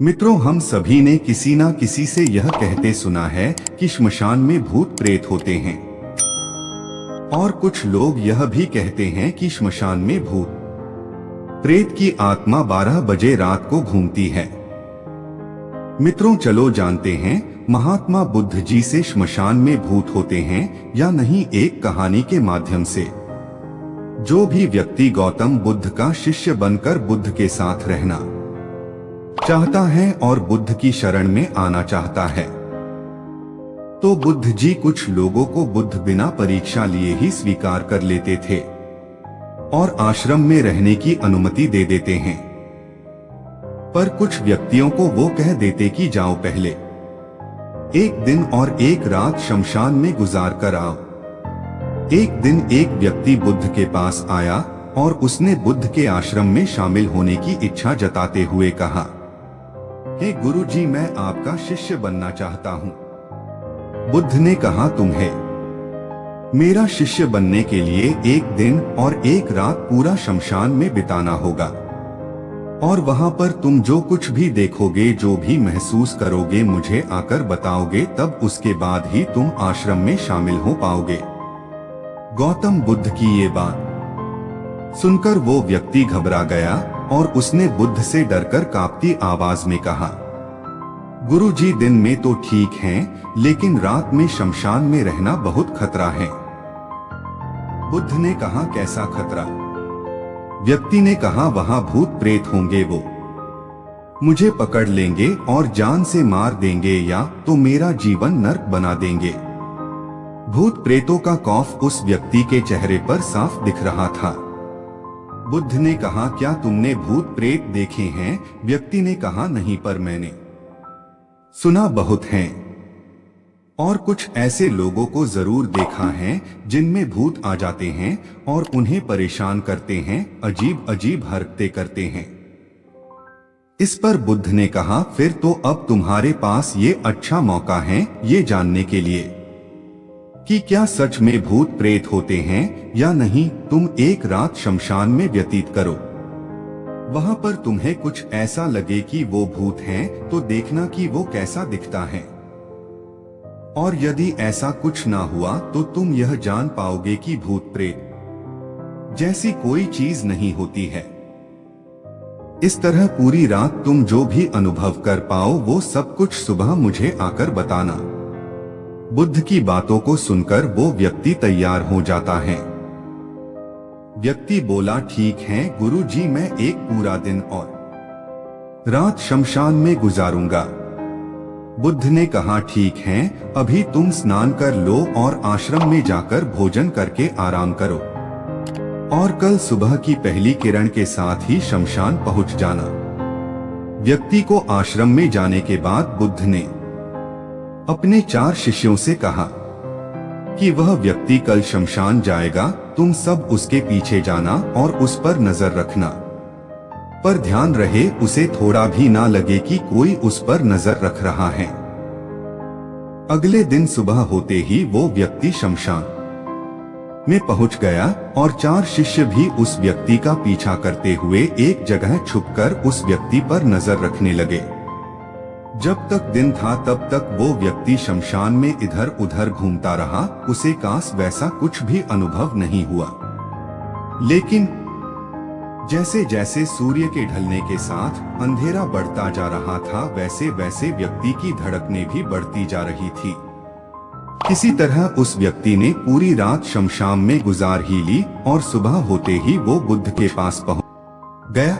मित्रों, हम सभी ने किसी ना किसी से यह कहते सुना है कि श्मशान में भूत प्रेत होते हैं। और कुछ लोग यह भी कहते हैं कि श्मशान में भूत प्रेत की आत्मा 12 बजे रात को घूमती है। मित्रों, चलो जानते हैं महात्मा बुद्ध जी से श्मशान में भूत होते हैं या नहीं, एक कहानी के माध्यम से। जो भी व्यक्ति गौतम बुद्ध का शिष्य बनकर बुद्ध के साथ रहना चाहता है और बुद्ध की शरण में आना चाहता है, तो बुद्ध जी कुछ लोगों को बुद्ध बिना परीक्षा लिए ही स्वीकार कर लेते थे और आश्रम में रहने की अनुमति दे देते हैं। पर कुछ व्यक्तियों को वो कह देते कि जाओ, पहले एक दिन और एक रात शमशान में गुजार कर आओ। एक दिन एक व्यक्ति बुद्ध के पास आया और उसने बुद्ध के आश्रम में शामिल होने की इच्छा जताते हुए कहा, हे गुरु जी, मैं आपका शिष्य बनना चाहता हूँ। बुद्ध ने कहा, तुम्हें मेरा शिष्य बनने के लिए एक दिन और एक रात पूरा शमशान में बिताना होगा और वहां पर तुम जो कुछ भी देखोगे, जो भी महसूस करोगे, मुझे आकर बताओगे, तब उसके बाद ही तुम आश्रम में शामिल हो पाओगे। गौतम बुद्ध की ये बात सुनकर वो व्यक्ति घबरा गया और उसने बुद्ध से डरकर कांपती आवाज में कहा, गुरु जी, दिन में तो ठीक हैं, लेकिन रात में शमशान में रहना बहुत खतरा है। बुद्ध ने कहा, कैसा खतरा? व्यक्ति ने कहा, वहां भूत प्रेत होंगे, वो मुझे पकड़ लेंगे और जान से मार देंगे या तो मेरा जीवन नर्क बना देंगे। भूत प्रेतों का खौफ उस व्यक्ति के चेहरे पर साफ दिख रहा था। बुद्ध ने कहा, क्या तुमने भूत प्रेत देखे हैं? व्यक्ति ने कहा, नहीं, पर मैंने सुना बहुत हैं और कुछ ऐसे लोगों को जरूर देखा है जिनमें भूत आ जाते हैं और उन्हें परेशान करते हैं, अजीब अजीब हरकतें करते हैं। इस पर बुद्ध ने कहा, फिर तो अब तुम्हारे पास ये अच्छा मौका है ये जानने के लिए कि क्या सच में भूत प्रेत होते हैं या नहीं। तुम एक रात शमशान में व्यतीत करो, वहां पर तुम्हें कुछ ऐसा लगे कि वो भूत हैं, तो देखना कि वो कैसा दिखता है। और यदि ऐसा कुछ ना हुआ तो तुम यह जान पाओगे कि भूत प्रेत जैसी कोई चीज नहीं होती है। इस तरह पूरी रात तुम जो भी अनुभव कर पाओ, वो सब कुछ सुबह मुझे आकर बताना। बुद्ध की बातों को सुनकर वो व्यक्ति तैयार हो जाता है। व्यक्ति बोला, ठीक है गुरु जी, मैं एक पूरा दिन और रात शमशान में गुजारूंगा। बुद्ध ने कहा, ठीक है, अभी तुम स्नान कर लो और आश्रम में जाकर भोजन करके आराम करो और कल सुबह की पहली किरण के साथ ही शमशान पहुंच जाना। व्यक्ति को आश्रम में जाने के बाद बुद्ध ने अपने 4 शिष्यों से कहा कि वह व्यक्ति कल शमशान जाएगा, तुम सब उसके पीछे जाना और उस पर नजर रखना, पर ध्यान रहे उसे थोड़ा भी ना लगे कि कोई उस पर नजर रख रहा है। अगले दिन सुबह होते ही वो व्यक्ति शमशान में पहुंच गया और 4 शिष्य भी उस व्यक्ति का पीछा करते हुए एक जगह छुपकर उस व्यक्ति पर नजर रखने लगे। जब तक दिन था तब तक वो व्यक्ति शमशान में इधर उधर घूमता रहा, उसे काश वैसा कुछ भी अनुभव नहीं हुआ। लेकिन जैसे जैसे सूर्य के ढलने के साथ अंधेरा बढ़ता जा रहा था, वैसे वैसे व्यक्ति की धड़कनें भी बढ़ती जा रही थी। किसी तरह उस व्यक्ति ने पूरी रात शमशान में गुजार ही ली और सुबह होते ही वो बुद्ध के पास पहुंच गया।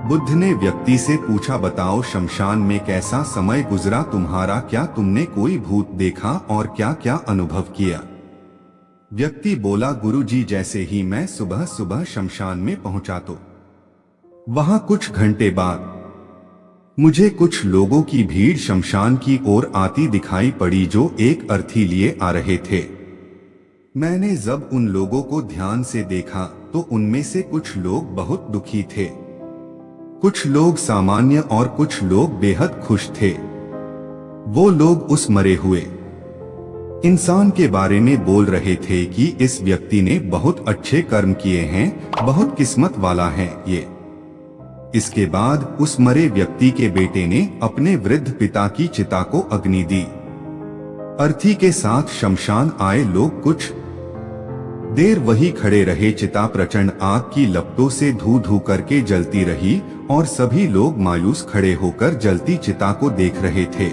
बुद्ध ने व्यक्ति से पूछा, बताओ शमशान में कैसा समय गुजरा तुम्हारा? क्या तुमने कोई भूत देखा और क्या क्या अनुभव किया? व्यक्ति बोला, गुरु जी, जैसे ही मैं सुबह सुबह शमशान में पहुंचा तो वहां कुछ घंटे बाद मुझे कुछ लोगों की भीड़ शमशान की ओर आती दिखाई पड़ी जो एक अर्थी लिए आ रहे थे। मैंने जब उन लोगों को ध्यान से देखा तो उनमें से कुछ लोग बहुत दुखी थे, कुछ लोग सामान्य और कुछ लोग बेहद खुश थे। वो लोग उस मरे हुए इंसान के बारे में बोल रहे थे कि इस व्यक्ति ने बहुत अच्छे कर्म किए हैं, बहुत किस्मत वाला है ये। इसके बाद उस मरे व्यक्ति के बेटे ने अपने वृद्ध पिता की चिता को अग्नि दी। अर्थी के साथ शमशान आए लोग कुछ देर वही खड़े रहे। चिता प्रचंड आग की लपटों से धू धू करके जलती रही और सभी लोग मायूस खड़े होकर जलती चिता को देख रहे थे।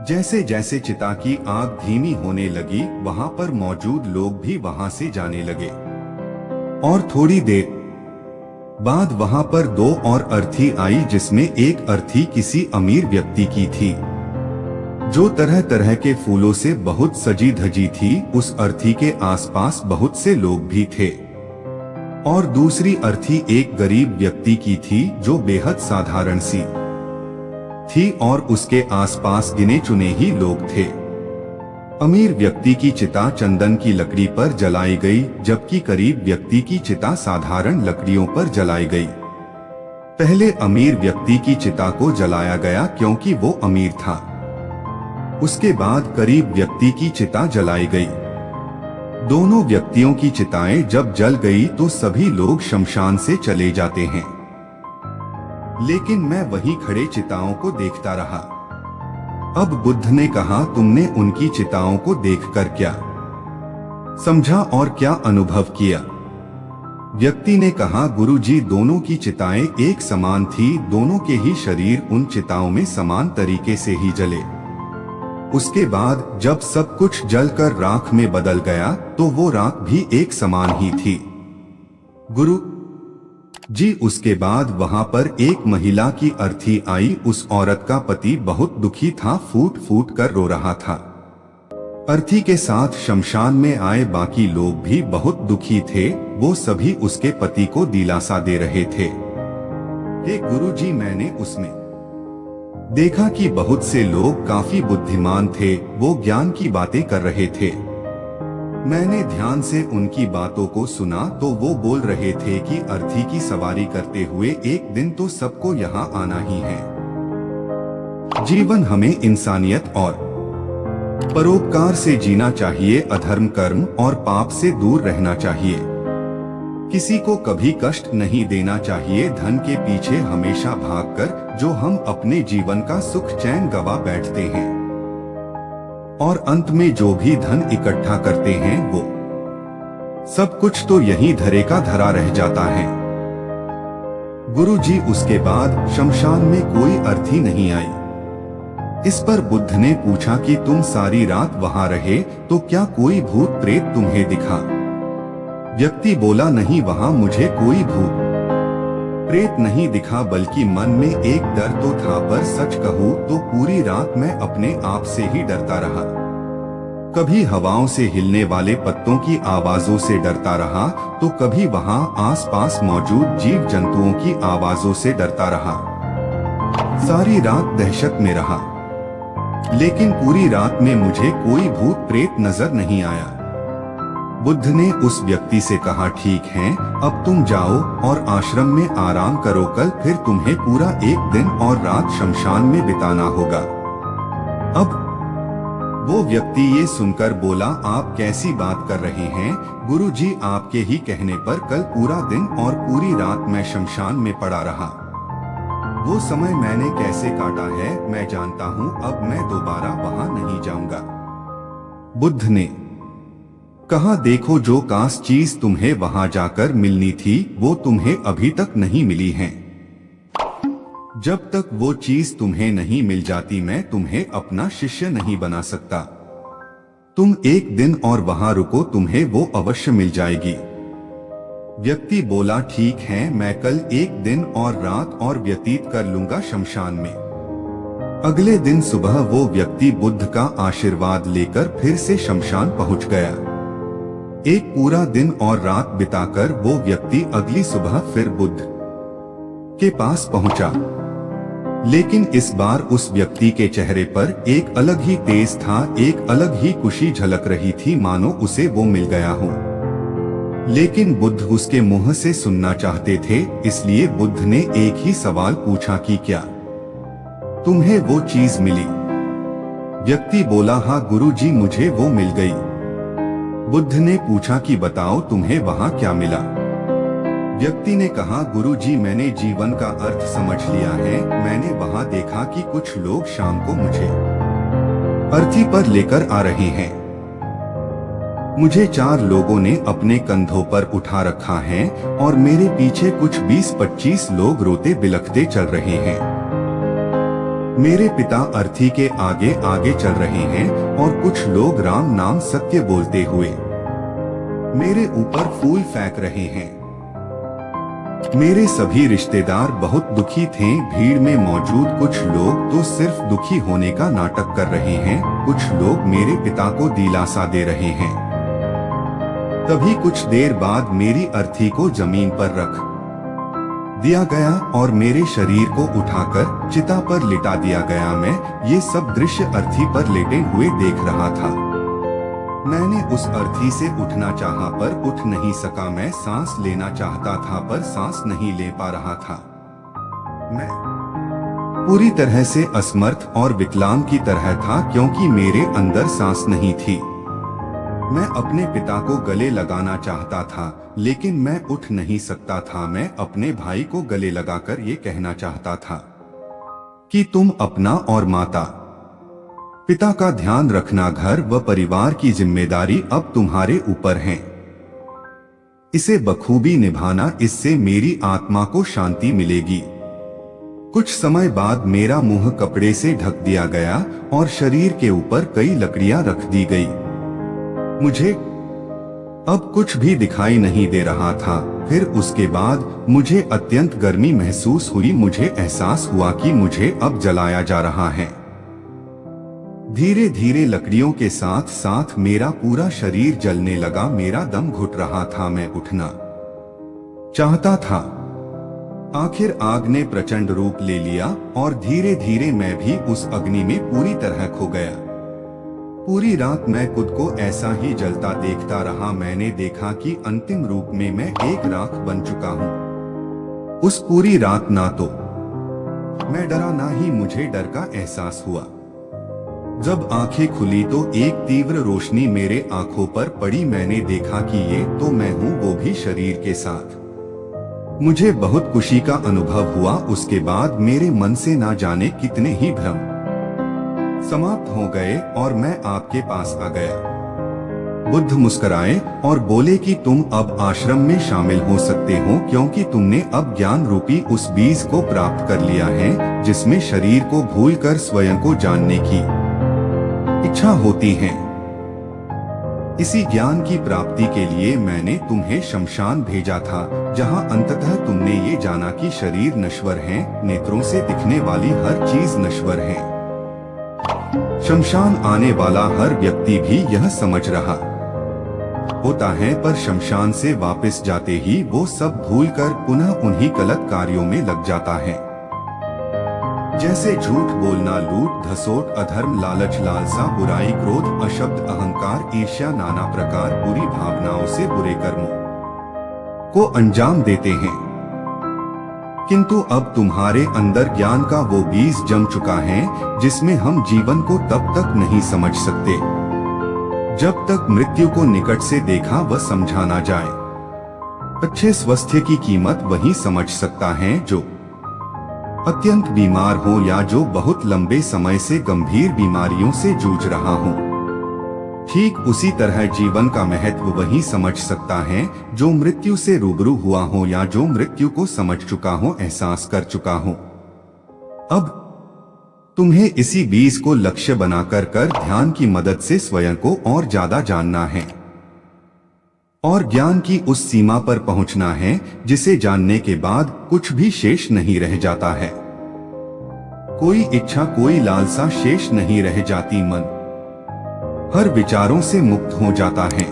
जैसे जैसे चिता की आग धीमी होने लगी, वहां पर मौजूद लोग भी वहां से जाने लगे और थोड़ी देर बाद वहां पर 2 और अर्थी आई, जिसमें एक अर्थी किसी अमीर व्यक्ति की थी जो तरह तरह के फूलों से बहुत सजी धजी थी। उस अर्थी के आसपास बहुत से लोग भी थे। और दूसरी अर्थी एक गरीब व्यक्ति की थी जो बेहद साधारण सी थी और उसके आसपास गिने चुने ही लोग थे। अमीर व्यक्ति की चिता चंदन की लकड़ी पर जलाई गई, जबकि गरीब व्यक्ति की चिता साधारण लकड़ियों पर जलाई गई। पहले अमीर व्यक्ति की चिता को जलाया गया क्योंकि वो अमीर था। उसके बाद गरीब व्यक्ति की चिता जलाई गई। दोनों व्यक्तियों की चिताएं जब जल गई तो सभी लोग शमशान से चले जाते हैं, लेकिन मैं वहीं खड़े चिताओं को देखता रहा। अब बुद्ध ने कहा, तुमने उनकी चिताओं को देखकर क्या समझा और क्या अनुभव किया? व्यक्ति ने कहा, गुरुजी, दोनों की चिताएं एक समान थी। दोनों के ही शरीर उन चिताओं में समान तरीके से ही जले। उसके बाद जब सब कुछ जलकर राख में बदल गया तो वो राख भी एक समान ही थी। गुरु जी, उसके बाद वहां पर एक महिला की अर्थी आई। उस औरत का पति बहुत दुखी था, फूट फूट कर रो रहा था। अर्थी के साथ शमशान में आए बाकी लोग भी बहुत दुखी थे। वो सभी उसके पति को दिलासा दे रहे थे। हे गुरुजी, मैंने उसमें देखा कि बहुत से लोग काफी बुद्धिमान थे। वो ज्ञान की बातें कर रहे थे। मैंने ध्यान से उनकी बातों को सुना तो वो बोल रहे थे कि अर्थी की सवारी करते हुए एक दिन तो सबको यहाँ आना ही है। जीवन हमें इंसानियत और परोपकार से जीना चाहिए। अधर्म, कर्म और पाप से दूर रहना चाहिए। किसी को कभी कष्ट नहीं देना चाहिए। धन के पीछे हमेशा भागकर जो हम अपने जीवन का सुख चैन गवा बैठते हैं और अंत में जो भी धन इकट्ठा करते हैं वो सब कुछ तो यहीं धरे का धरा रह जाता है। गुरुजी, उसके बाद शमशान में कोई अर्थी नहीं आई। इस पर बुद्ध ने पूछा कि तुम सारी रात वहां रहे तो क्या कोई भूत प्रेत तुम्हें दिखा? व्यक्ति बोला, नहीं, वहां मुझे कोई भूत प्रेत नहीं दिखा, बल्कि मन में एक डर तो था। पर सच कहूं तो पूरी रात मैं अपने आप से ही डरता रहा। कभी हवाओं से हिलने वाले पत्तों की आवाजों से डरता रहा तो कभी वहां आसपास मौजूद जीव जंतुओं की आवाजों से डरता रहा। सारी रात दहशत में रहा, लेकिन पूरी रात में मुझे कोई भूत प्रेत नजर नहीं आया। बुद्ध ने उस व्यक्ति से कहा, ठीक है, अब तुम जाओ और आश्रम में आराम करो। कल फिर तुम्हें पूरा एक दिन और रात शमशान में बिताना होगा। अब वो व्यक्ति ये सुनकर बोला, आप कैसी बात कर रहे हैं गुरुजी? आपके ही कहने पर कल पूरा दिन और पूरी रात मैं शमशान में पड़ा रहा। वो समय मैंने कैसे काटा है मैं जानता हूँ। अब मैं दोबारा वहां नहीं जाऊंगा। बुद्ध ने कहा, देखो, जो काश चीज तुम्हें वहां जाकर मिलनी थी वो तुम्हें अभी तक नहीं मिली है। जब तक वो चीज तुम्हें नहीं मिल जाती मैं तुम्हें अपना शिष्य नहीं बना सकता। तुम एक दिन और वहां रुको, तुम्हें वो अवश्य मिल जाएगी। व्यक्ति बोला, ठीक है, मैं कल एक दिन और रात और व्यतीत कर लूंगा शमशान में। अगले दिन सुबह वो व्यक्ति बुद्ध का आशीर्वाद लेकर फिर से शमशान पहुंच गया। एक पूरा दिन और रात बिताकर वो व्यक्ति अगली सुबह फिर बुद्ध के पास पहुंचा, लेकिन इस बार उस व्यक्ति के चेहरे पर एक अलग ही तेज था, एक अलग ही खुशी झलक रही थी, मानो उसे वो मिल गया हो। लेकिन बुद्ध उसके मुंह से सुनना चाहते थे, इसलिए बुद्ध ने एक ही सवाल पूछा कि क्या तुम्हें वो चीज मिली? व्यक्ति बोला, हाँ गुरुजी, मुझे वो मिल गई। बुद्ध ने पूछा कि बताओ तुम्हें वहां क्या मिला? व्यक्ति ने कहा, गुरुजी, मैंने जीवन का अर्थ समझ लिया है। मैंने वहां देखा कि कुछ लोग शाम को मुझे अर्थी पर लेकर आ रहे हैं। मुझे 4 लोगों ने अपने कंधों पर उठा रखा है और मेरे पीछे कुछ 20-25 लोग रोते बिलखते चल रहे हैं। मेरे पिता अर्थी के आगे आगे चल रहे हैं और कुछ लोग राम नाम सत्य बोलते हुए मेरे ऊपर फूल फेंक रहे हैं। मेरे सभी रिश्तेदार बहुत दुखी थे। भीड़ में मौजूद कुछ लोग तो सिर्फ दुखी होने का नाटक कर रहे हैं, कुछ लोग मेरे पिता को दिलासा दे रहे हैं। तभी कुछ देर बाद मेरी अर्थी को जमीन पर रख दिया गया और मेरे शरीर को उठाकर चिता पर लिटा दिया गया। मैं ये सब दृश्य अर्थी पर लेटे हुए देख रहा था। मैंने उस अर्थी से उठना चाहा पर उठ नहीं सका। मैं सांस लेना चाहता था पर सांस नहीं ले पा रहा था। मैं पूरी तरह से असमर्थ और विकलांग की तरह था क्योंकि मेरे अंदर सांस नहीं थी। मैं अपने पिता को गले लगाना चाहता था लेकिन मैं उठ नहीं सकता था। मैं अपने भाई को गले लगाकर ये कहना चाहता था कि तुम अपना और माता पिता का ध्यान रखना। घर व परिवार की जिम्मेदारी अब तुम्हारे ऊपर है। इसे बखूबी निभाना, इससे मेरी आत्मा को शांति मिलेगी। कुछ समय बाद मेरा मुंह कपड़े से ढक दिया गया और शरीर के ऊपर कई लकड़ियां रख दी गई। मुझे अब कुछ भी दिखाई नहीं दे रहा था। फिर उसके बाद मुझे अत्यंत गर्मी महसूस हुई। मुझे एहसास हुआ कि मुझे अब जलाया जा रहा है। धीरे धीरे लकड़ियों के साथ साथ मेरा पूरा शरीर जलने लगा। मेरा दम घुट रहा था। मैं उठना चाहता था। आखिर आग ने प्रचंड रूप ले लिया और धीरे धीरे मैं भी उस अग्नि में पूरी तरह खो गया। पूरी रात मैं खुद को ऐसा ही जलता देखता रहा। मैंने देखा कि अंतिम रूप में मैं एक राख बन चुका हूँ। उस पूरी रात ना तो मैं डरा ना ही मुझे डर का एहसास हुआ। जब आंखें खुली तो एक तीव्र रोशनी मेरे आंखों पर पड़ी। मैंने देखा कि ये तो मैं हूँ, वो भी शरीर के साथ। मुझे बहुत खुशी का अनुभव हुआ। उसके बाद मेरे मन से ना जाने कितने ही भ्रम समाप्त हो गए और मैं आपके पास आ गया। बुद्ध मुस्कुराए और बोले कि तुम अब आश्रम में शामिल हो सकते हो क्योंकि तुमने अब ज्ञान रूपी उस बीज को प्राप्त कर लिया है जिसमें शरीर को भूलकर स्वयं को जानने की इच्छा होती है। इसी ज्ञान की प्राप्ति के लिए मैंने तुम्हें शमशान भेजा था, जहां अंततः तुमने ये जाना कि शरीर नश्वर है, नेत्रों से दिखने वाली हर चीज नश्वर है। शमशान आने वाला हर व्यक्ति भी यह समझ रहा होता है, पर शमशान से वापस जाते ही वो सब भूलकर पुनः उन्हीं गलत कार्यों में लग जाता है, जैसे झूठ बोलना, लूट धसोट, अधर्म, लालच, लालसा, बुराई, क्रोध, अशब्द, अहंकार, ईर्ष्या, नाना प्रकार बुरी भावनाओं से बुरे कर्मों को अंजाम देते हैं। किंतु अब तुम्हारे अंदर ज्ञान का वो बीज जम चुका है जिसमें हम जीवन को तब तक नहीं समझ सकते जब तक मृत्यु को निकट से देखा व समझा ना जाए। अच्छे स्वास्थ्य की कीमत वही समझ सकता है जो अत्यंत बीमार हो या जो बहुत लंबे समय से गंभीर बीमारियों से जूझ रहा हो। ठीक उसी तरह जीवन का महत्व वही समझ सकता है जो मृत्यु से रूबरू हुआ हो या जो मृत्यु को समझ चुका हो, एहसास कर चुका हो। अब तुम्हें इसी बीज को लक्ष्य बनाकर ध्यान की मदद से स्वयं को और ज्यादा जानना है और ज्ञान की उस सीमा पर पहुंचना है जिसे जानने के बाद कुछ भी शेष नहीं रह जाता है। कोई इच्छा, कोई लालसा शेष नहीं रह जाती। मन हर विचारों से मुक्त हो जाता है,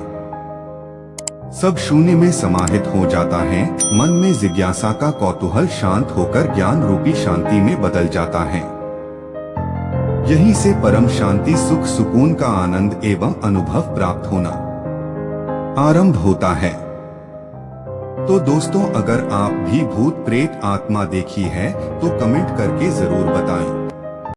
सब शून्य में समाहित हो जाता है। मन में जिज्ञासा का कौतूहल शांत होकर ज्ञान रूपी शांति में बदल जाता है। यहीं से परम शांति, सुख, सुकून का आनंद एवं अनुभव प्राप्त होना आरंभ होता है। तो दोस्तों, अगर आप भी भूत प्रेत आत्मा देखी है तो कमेंट करके जरूर बताएं।